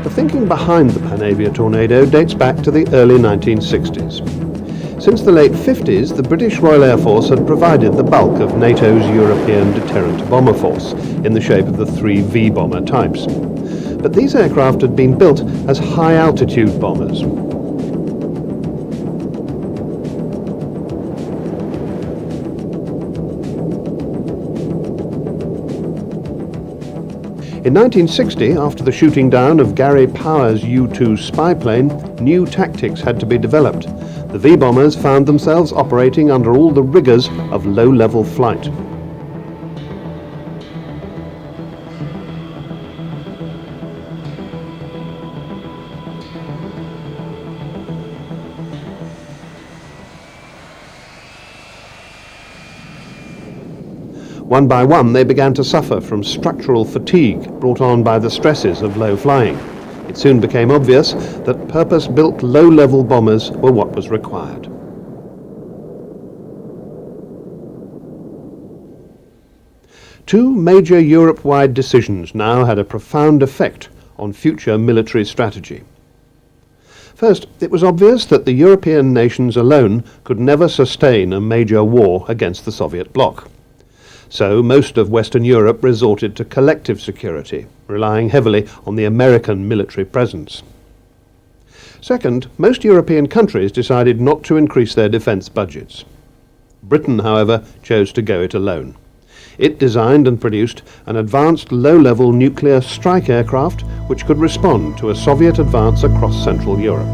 The thinking behind the Panavia Tornado dates back to the early 1960s. Since the late 50s, the British Royal Air Force had provided the bulk of NATO's European deterrent bomber force in the shape of the three V-bomber types. But these aircraft had been built as high-altitude bombers. In 1960, after the shooting down of Gary Powers' U-2 spy plane, new tactics had to be developed. The V-bombers found themselves operating under all the rigours of low-level flight. One by one, they began to suffer from structural fatigue brought on by the stresses of low flying. It soon became obvious that purpose-built low-level bombers were what was required. Two major Europe-wide decisions now had a profound effect on future military strategy. First, it was obvious that the European nations alone could never sustain a major war against the Soviet bloc. So most of Western Europe resorted to collective security, relying heavily on the American military presence. Second, most European countries decided not to increase their defence budgets. Britain, however, chose to go it alone. It designed and produced an advanced low-level nuclear strike aircraft which could respond to a Soviet advance across Central Europe.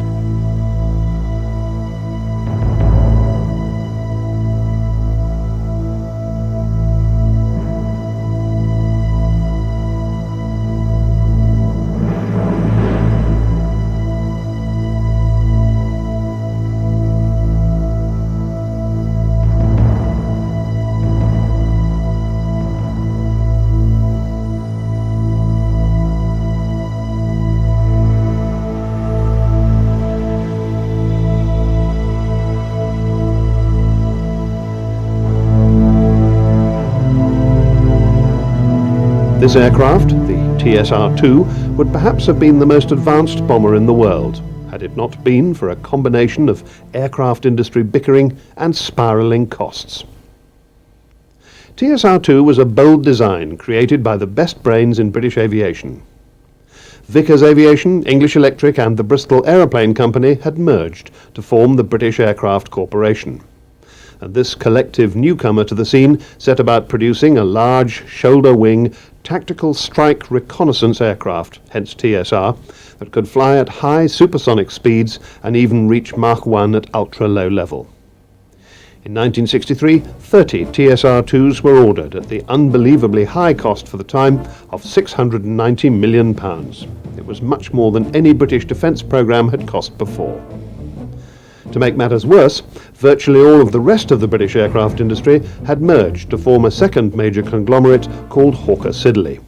This aircraft, the TSR-2, would perhaps have been the most advanced bomber in the world, had it not been for a combination of aircraft industry bickering and spiralling costs. TSR-2 was a bold design created by the best brains in British aviation. Vickers Aviation, English Electric and the Bristol Aeroplane Company had merged to form the British Aircraft Corporation. And this collective newcomer to the scene set about producing a large shoulder-wing tactical strike reconnaissance aircraft, hence TSR, that could fly at high supersonic speeds and even reach Mach 1 at ultra-low level. In 1963, 30 TSR-2s were ordered at the unbelievably high cost for the time of £690 million. It was much more than any British defence programme had cost before. To make matters worse, virtually all of the rest of the British aircraft industry had merged to form a second major conglomerate called Hawker Siddeley.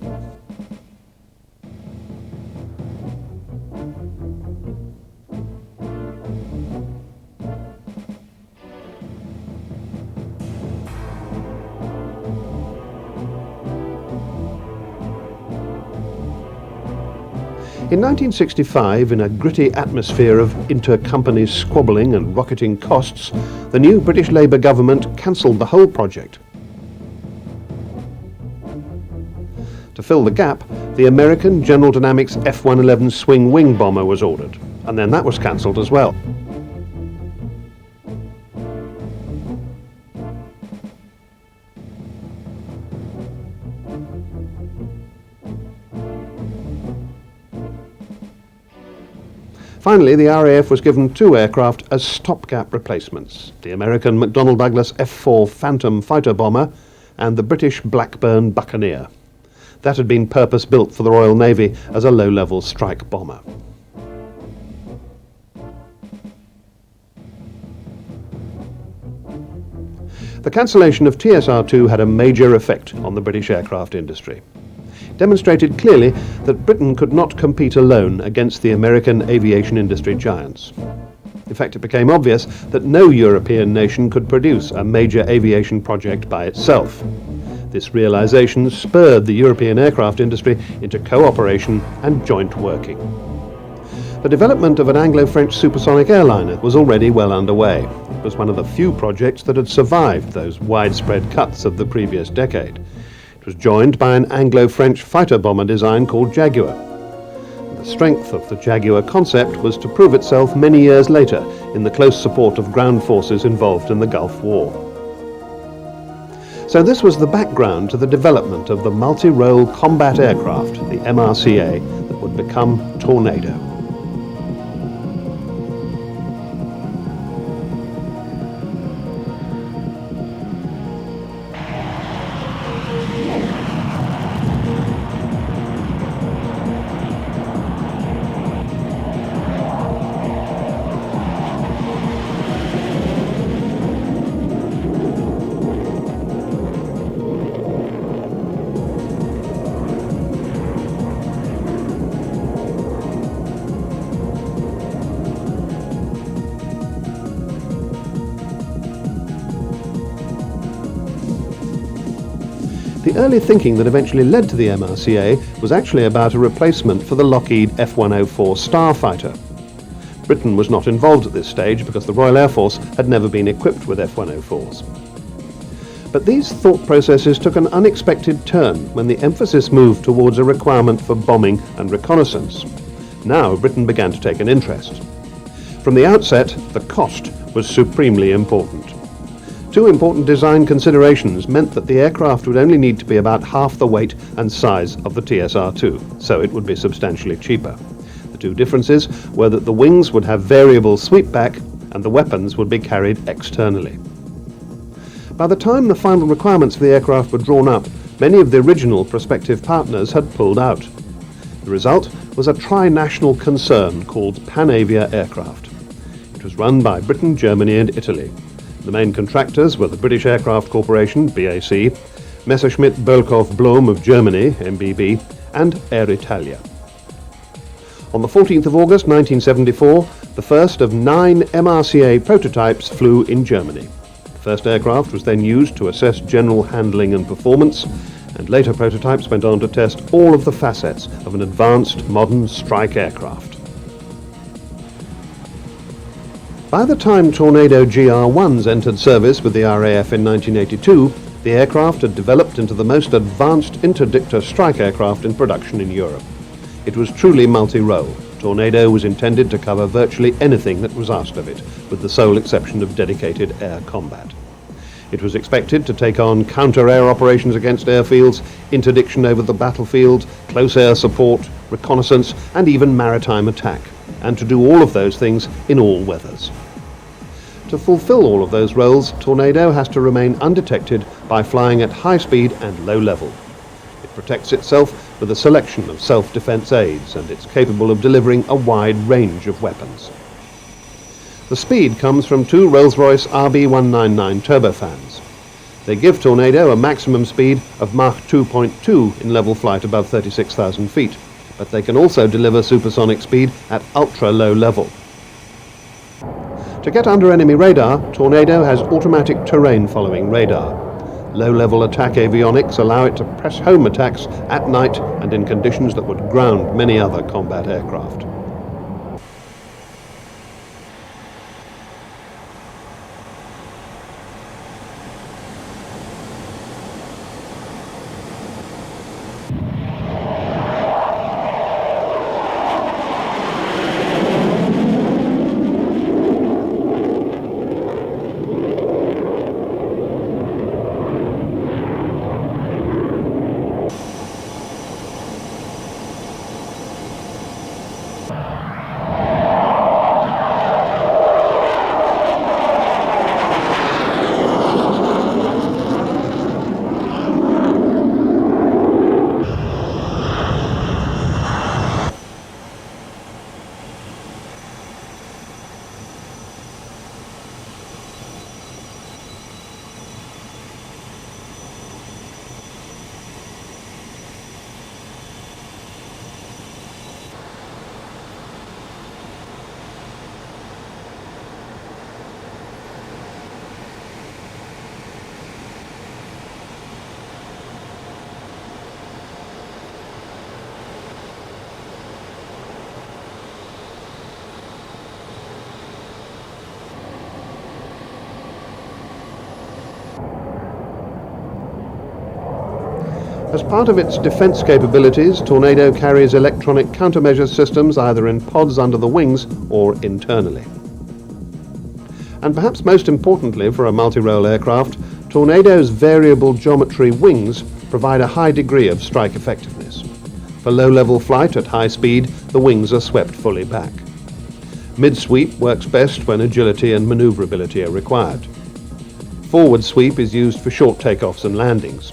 In 1965, in a gritty atmosphere of inter-company squabbling and rocketing costs, the new British Labour government cancelled the whole project. To fill the gap, the American General Dynamics F-111 swing wing bomber was ordered, and then that was cancelled as well. Finally, the RAF was given two aircraft as stopgap replacements, the American McDonnell Douglas F-4 Phantom fighter bomber and the British Blackburn Buccaneer. That had been purpose-built for the Royal Navy as a low-level strike bomber. The cancellation of TSR-2 had a major effect on the British aircraft industry. Demonstrated clearly that Britain could not compete alone against the American aviation industry giants. In fact, it became obvious that no European nation could produce a major aviation project by itself. The This realization spurred the European aircraft industry into cooperation and joint working. The development of an Anglo-French supersonic airliner was already well underway. It was one of the few projects that had survived those widespread cuts of the previous decade. It was joined by an Anglo-French fighter bomber design called Jaguar. The strength of the Jaguar concept was to prove itself many years later in the close support of ground forces involved in the Gulf War. So this was the background to the development of the multi-role combat aircraft, the MRCA, that would become Tornado. The early thinking that eventually led to the MRCA was actually about a replacement for the Lockheed F-104 Starfighter. Britain was not involved at this stage because the Royal Air Force had never been equipped with F-104s. But these thought processes took an unexpected turn when the emphasis moved towards a requirement for bombing and reconnaissance. Now Britain began to take an interest. From the outset, the cost was supremely important. Two important design considerations meant that the aircraft would only need to be about half the weight and size of the TSR-2, so it would be substantially cheaper. The two differences were that the wings would have variable sweepback and the weapons would be carried externally. By the time the final requirements for the aircraft were drawn up, many of the original prospective partners had pulled out. The result was a tri-national concern called Panavia Aircraft. It was run by Britain, Germany and Italy. The main contractors were the British Aircraft Corporation, BAC, Messerschmitt Bölkow Blohm of Germany, MBB, and Air Italia. On the 14th of August 1974, the first of 9 MRCA prototypes flew in Germany. The first aircraft was then used to assess general handling and performance, and later prototypes went on to test all of the facets of an advanced modern strike aircraft. By the time Tornado GR-1s entered service with the RAF in 1982, the aircraft had developed into the most advanced interdictor strike aircraft in production in Europe. It was truly multi-role. Tornado was intended to cover virtually anything that was asked of it, with the sole exception of dedicated air combat. It was expected to take on counter-air operations against airfields, interdiction over the battlefield, close air support, reconnaissance, and even maritime attack, and to do all of those things in all weathers. To fulfill all of those roles, Tornado has to remain undetected by flying at high speed and low level. It protects itself with a selection of self-defense aids, and it's capable of delivering a wide range of weapons. The speed comes from 2 Rolls-Royce RB199 turbofans. They give Tornado a maximum speed of Mach 2.2 in level flight above 36,000 feet, but they can also deliver supersonic speed at ultra-low level. To get under enemy radar, Tornado has automatic terrain-following radar. Low-level attack avionics allow it to press home attacks at night and in conditions that would ground many other combat aircraft. As part of its defense capabilities, Tornado carries electronic countermeasure systems either in pods under the wings or internally. And perhaps most importantly for a multi-role aircraft, Tornado's variable geometry wings provide a high degree of strike effectiveness. For low-level flight at high speed, the wings are swept fully back. Mid-sweep works best when agility and maneuverability are required. Forward sweep is used for short takeoffs and landings.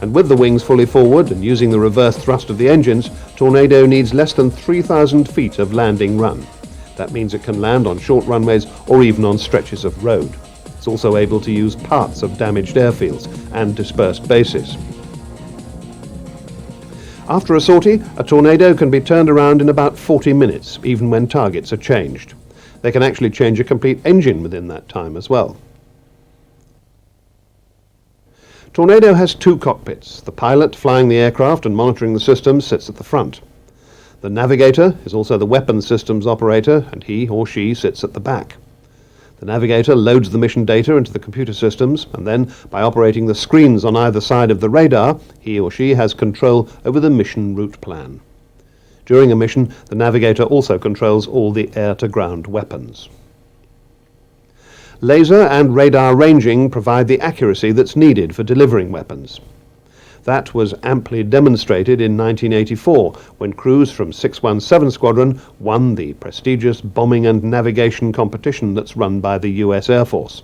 And with the wings fully forward and using the reverse thrust of the engines, Tornado needs less than 3,000 feet of landing run. That means it can land on short runways or even on stretches of road. It's also able to use parts of damaged airfields and dispersed bases. After a sortie, a Tornado can be turned around in about 40 minutes, even when targets are changed. They can actually change a complete engine within that time as well. Tornado has two cockpits. The pilot flying the aircraft and monitoring the systems sits at the front. The navigator is also the weapons systems operator, and he or she sits at the back. The navigator loads the mission data into the computer systems, and then, by operating the screens on either side of the radar, he or she has control over the mission route plan. During a mission, the navigator also controls all the air-to-ground weapons. Laser and radar ranging provide the accuracy that's needed for delivering weapons. That was amply demonstrated in 1984 when crews from 617 Squadron won the prestigious bombing and navigation competition that's run by the US Air Force.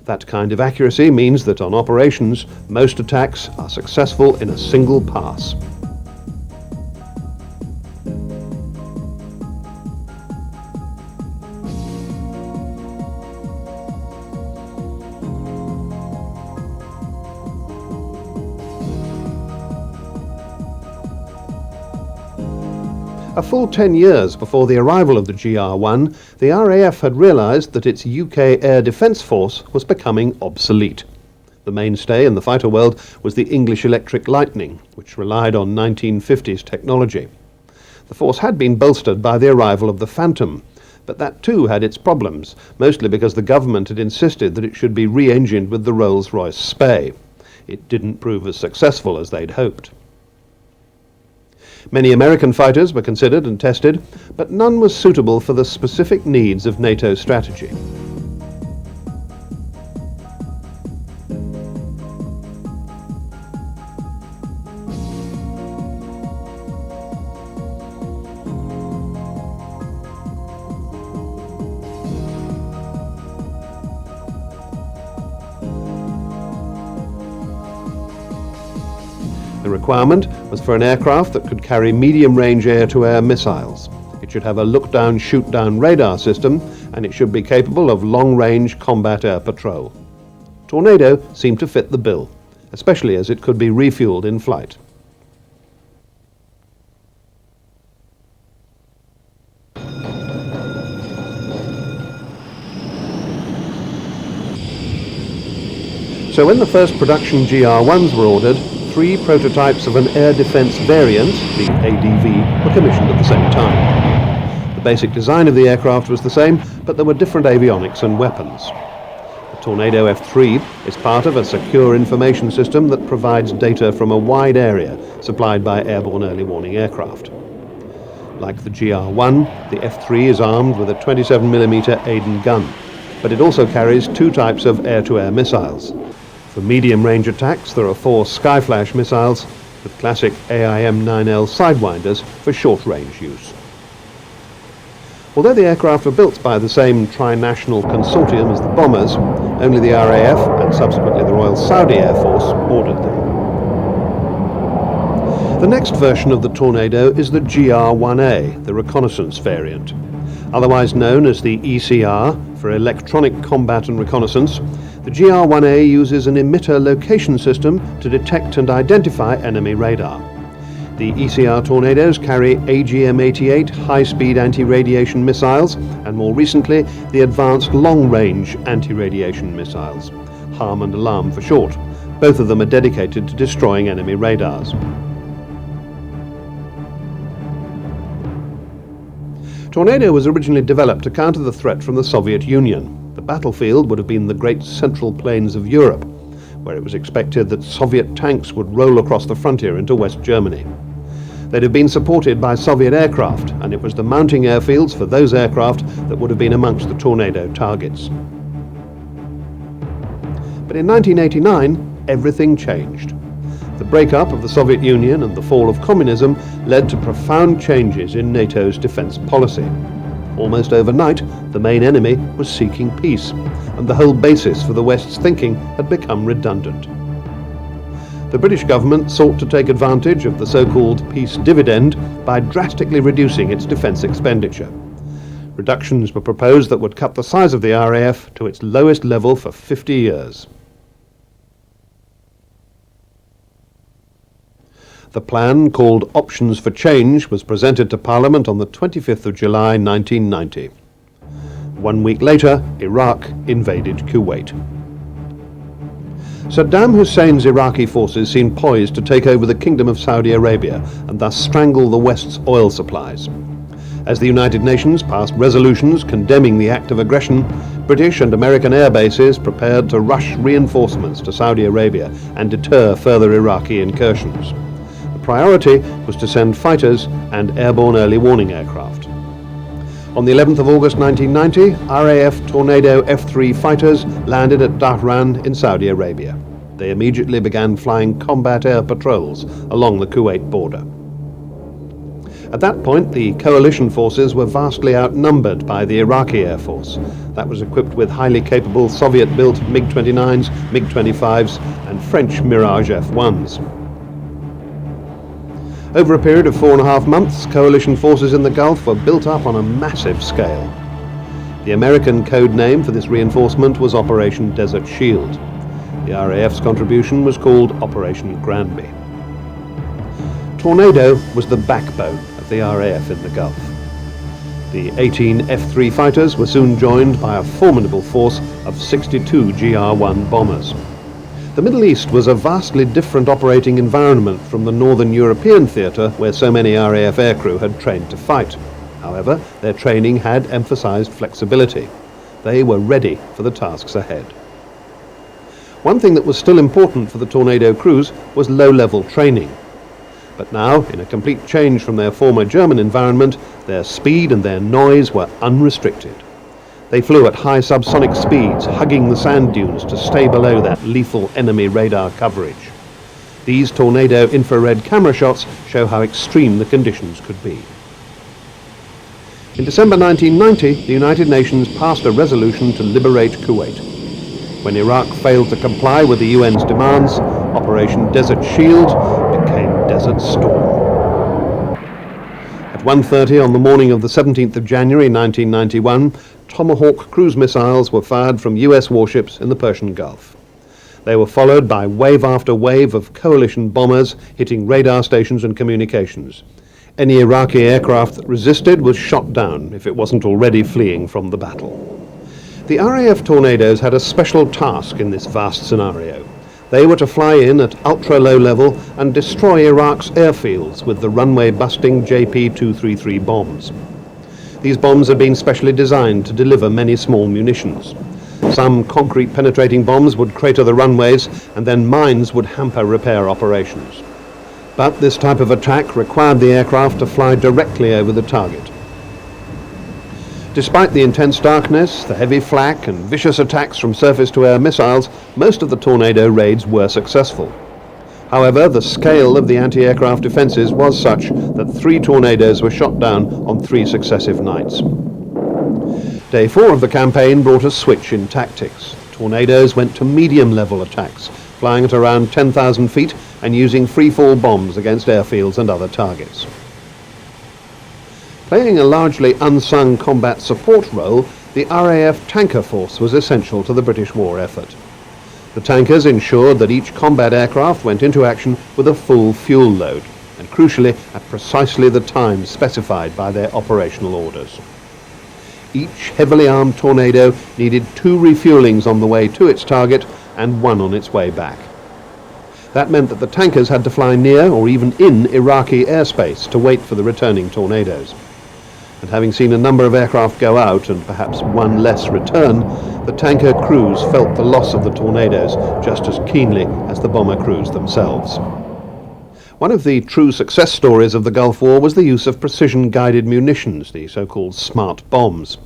That kind of accuracy means that on operations, most attacks are successful in a single pass. A full 10 years before the arrival of the GR-1, the RAF had realised that its UK Air Defence Force was becoming obsolete. The mainstay in the fighter world was the English Electric Lightning, which relied on 1950s technology. The force had been bolstered by the arrival of the Phantom, but that too had its problems, mostly because the government had insisted that it should be re-engined with the Rolls-Royce Spey. It didn't prove as successful as they'd hoped. Many American fighters were considered and tested, but none was suitable for the specific needs of NATO's strategy. The requirement was for an aircraft that could carry medium-range air-to-air missiles. It should have a look-down, shoot-down radar system, and it should be capable of long-range combat air patrol. Tornado seemed to fit the bill, especially as it could be refueled in flight. So when the first production GR-1s were ordered, 3 prototypes of an air defence variant, the ADV, were commissioned at the same time. The basic design of the aircraft was the same, but there were different avionics and weapons. The Tornado F3 is part of a secure information system that provides data from a wide area supplied by airborne early warning aircraft. Like the GR-1, the F3 is armed with a 27mm Aden gun, but it also carries 2 types of air-to-air missiles. For medium-range attacks, there are 4 Skyflash missiles with classic AIM-9L sidewinders for short-range use. Although the aircraft were built by the same tri-national consortium as the bombers, only the RAF and subsequently the Royal Saudi Air Force ordered them. The next version of the Tornado is the GR-1A, the reconnaissance variant. Otherwise known as the ECR, for Electronic Combat and Reconnaissance, the GR-1A uses an emitter location system to detect and identify enemy radar. The ECR Tornadoes carry AGM-88 high-speed anti-radiation missiles, and more recently, the Advanced Long-Range Anti-Radiation Missiles, HARM and ALARM for short. Both of them are dedicated to destroying enemy radars. Tornado was originally developed to counter the threat from the Soviet Union. The battlefield would have been the great central plains of Europe, where it was expected that Soviet tanks would roll across the frontier into West Germany. They'd have been supported by Soviet aircraft, and it was the mounting airfields for those aircraft that would have been amongst the Tornado targets. But in 1989, everything changed. The breakup of the Soviet Union and the fall of communism led to profound changes in NATO's defense policy. Almost overnight, the main enemy was seeking peace, and the whole basis for the West's thinking had become redundant. The British government sought to take advantage of the so-called peace dividend by drastically reducing its defence expenditure. Reductions were proposed that would cut the size of the RAF to its lowest level for 50 years. The plan, called Options for Change, was presented to Parliament on the 25th of July 1990. 1 week later, Iraq invaded Kuwait. Saddam Hussein's Iraqi forces seemed poised to take over the Kingdom of Saudi Arabia and thus strangle the West's oil supplies. As the United Nations passed resolutions condemning the act of aggression, British and American air bases prepared to rush reinforcements to Saudi Arabia and deter further Iraqi incursions. The priority was to send fighters and airborne early warning aircraft. On the 11th of August 1990, RAF Tornado F-3 fighters landed at Dhahran in Saudi Arabia. They immediately began flying combat air patrols along the Kuwait border. At that point, the coalition forces were vastly outnumbered by the Iraqi Air Force. That was equipped with highly capable Soviet-built MiG-29s, MiG-25s, and French Mirage F-1s. Over a period of 4.5 months, coalition forces in the Gulf were built up on a massive scale. The American code name for this reinforcement was Operation Desert Shield. The RAF's contribution was called Operation Granby. Tornado was the backbone of the RAF in the Gulf. The 18 F-3 fighters were soon joined by a formidable force of 62 GR-1 bombers. The Middle East was a vastly different operating environment from the Northern European theatre where so many RAF aircrew had trained to fight. However, their training had emphasised flexibility. They were ready for the tasks ahead. One thing that was still important for the Tornado crews was low-level training. But now, in a complete change from their former German environment, their speed and their noise were unrestricted. They flew at high subsonic speeds, hugging the sand dunes to stay below that lethal enemy radar coverage. These Tornado infrared camera shots show how extreme the conditions could be. In December 1990, the United Nations passed a resolution to liberate Kuwait. When Iraq failed to comply with the UN's demands, Operation Desert Shield became Desert Storm. At 1:30 on the morning of the 17th of January 1991, Tomahawk cruise missiles were fired from US warships in the Persian Gulf. They were followed by wave after wave of coalition bombers hitting radar stations and communications. Any Iraqi aircraft that resisted was shot down if it wasn't already fleeing from the battle. The RAF Tornadoes had a special task in this vast scenario. They were to fly in at ultra-low level and destroy Iraq's airfields with the runway-busting JP-233 bombs. These bombs had been specially designed to deliver many small munitions. Some concrete-penetrating bombs would crater the runways, and then mines would hamper repair operations. But this type of attack required the aircraft to fly directly over the target. Despite the intense darkness, the heavy flak, and vicious attacks from surface-to-air missiles, most of the Tornado raids were successful. However, the scale of the anti-aircraft defences was such that 3 Tornadoes were shot down on 3 successive nights. Day 4 of the campaign brought a switch in tactics. Tornadoes went to medium-level attacks, flying at around 10,000 feet and using free-fall bombs against airfields and other targets. Playing a largely unsung combat support role, the RAF tanker force was essential to the British war effort. The tankers ensured that each combat aircraft went into action with a full fuel load, and crucially at precisely the time specified by their operational orders. Each heavily armed Tornado needed 2 refuelings on the way to its target and 1 on its way back. That meant that the tankers had to fly near or even in Iraqi airspace to wait for the returning Tornadoes. and having seen a number of aircraft go out and perhaps one less return, the tanker crews felt the loss of the Tornadoes just as keenly as the bomber crews themselves. One of the true success stories of the Gulf War was the use of precision-guided munitions, the so-called smart bombs.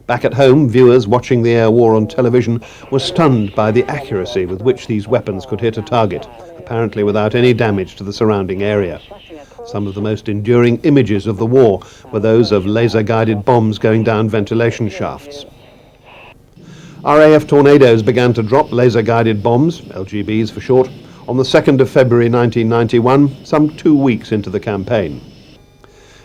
Back at home, viewers watching the air war on television were stunned by the accuracy with which these weapons could hit a target, apparently without any damage to the surrounding area. Some of the most enduring images of the war were those of laser-guided bombs going down ventilation shafts. RAF Tornadoes began to drop laser-guided bombs, LGBs for short, on the 2nd of February 1991, some 2 weeks into the campaign.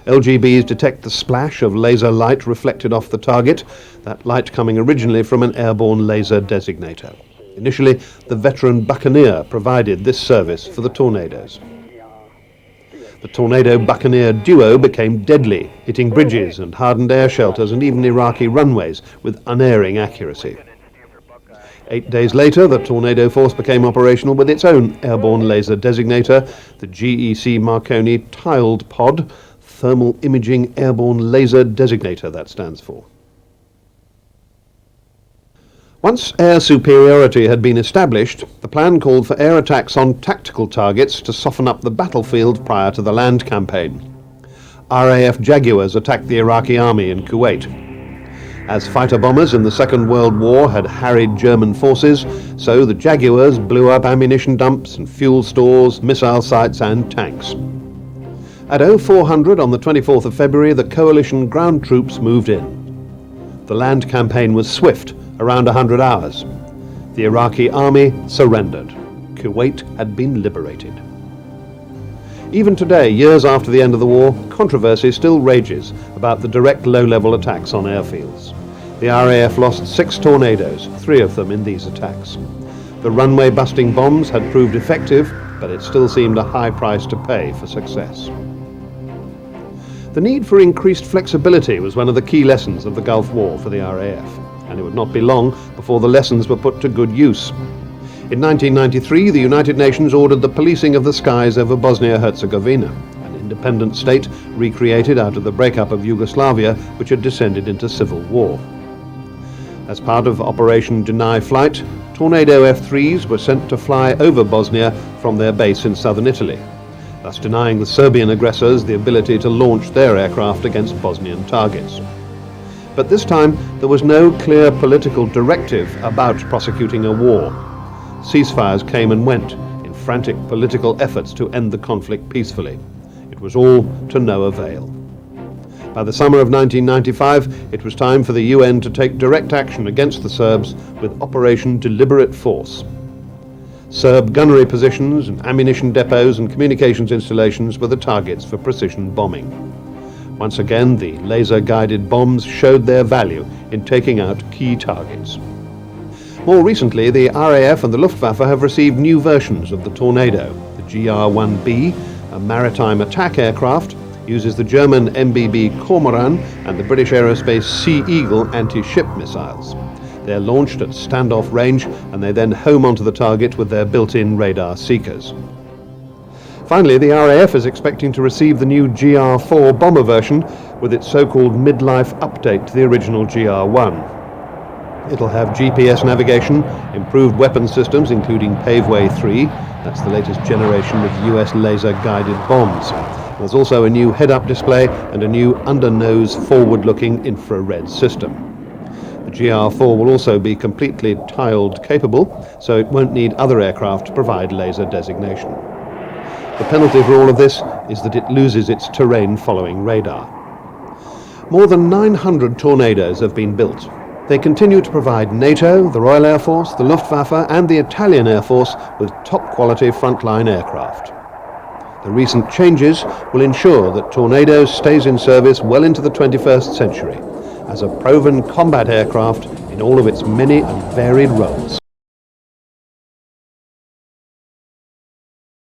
LGBs detect the splash of laser light reflected off the target, that light coming originally from an airborne laser designator. Initially, the veteran Buccaneer provided this service for the Tornadoes. The Tornado-Buccaneer duo became deadly, hitting bridges and hardened air shelters and even Iraqi runways with unerring accuracy. 8 days later, the Tornado force became operational with its own airborne laser designator, the GEC Marconi Tiled Pod, Thermal Imaging Airborne Laser Designator, that stands for. Once air superiority had been established, the plan called for air attacks on tactical targets to soften up the battlefield prior to the land campaign. RAF Jaguars attacked the Iraqi army in Kuwait. As fighter bombers in the Second World War had harried German forces, so the Jaguars blew up ammunition dumps and fuel stores, missile sites and tanks. At 0400 on the 24th of February, the coalition ground troops moved in. The land campaign was swift, around 100 hours. The Iraqi army surrendered. Kuwait had been liberated. Even today, years after the end of the war, controversy still rages about the direct low-level attacks on airfields. The RAF lost 6 Tornadoes, 3 of them in these attacks. The runway-busting bombs had proved effective, but it still seemed a high price to pay for success. The need for increased flexibility was one of the key lessons of the Gulf War for the RAF, and it would not be long before the lessons were put to good use. In 1993, the United Nations ordered the policing of the skies over Bosnia-Herzegovina, an independent state recreated out of the breakup of Yugoslavia, which had descended into civil war. As part of Operation Deny Flight, Tornado F-3s were sent to fly over Bosnia from their base in southern Italy, thus denying the Serbian aggressors the ability to launch their aircraft against Bosnian targets. But this time, there was no clear political directive about prosecuting a war. Ceasefires came and went in frantic political efforts to end the conflict peacefully. It was all to no avail. By the summer of 1995, it was time for the UN to take direct action against the Serbs with Operation Deliberate Force. Serb gunnery positions and ammunition depots and communications installations were the targets for precision bombing. Once again, the laser-guided bombs showed their value in taking out key targets. More recently, the RAF and the Luftwaffe have received new versions of the Tornado. The GR-1B, a maritime attack aircraft, uses the German MBB Cormoran and the British Aerospace Sea Eagle anti-ship missiles. They're launched at standoff range and they then home onto the target with their built-in radar seekers. Finally, the RAF is expecting to receive the new GR-4 bomber version with its so-called midlife update to the original GR-1. It'll have GPS navigation, improved weapon systems including Paveway 3, that's the latest generation of US laser-guided bombs. There's also a new head-up display and a new under-nose forward-looking infrared system. The GR-4 will also be completely tiled capable, so it won't need other aircraft to provide laser designation. The penalty for all of this is that it loses its terrain-following radar. More than 900 Tornadoes have been built. They continue to provide NATO, the Royal Air Force, the Luftwaffe and the Italian Air Force with top-quality frontline aircraft. The recent changes will ensure that Tornado stays in service well into the 21st century as a proven combat aircraft in all of its many and varied roles.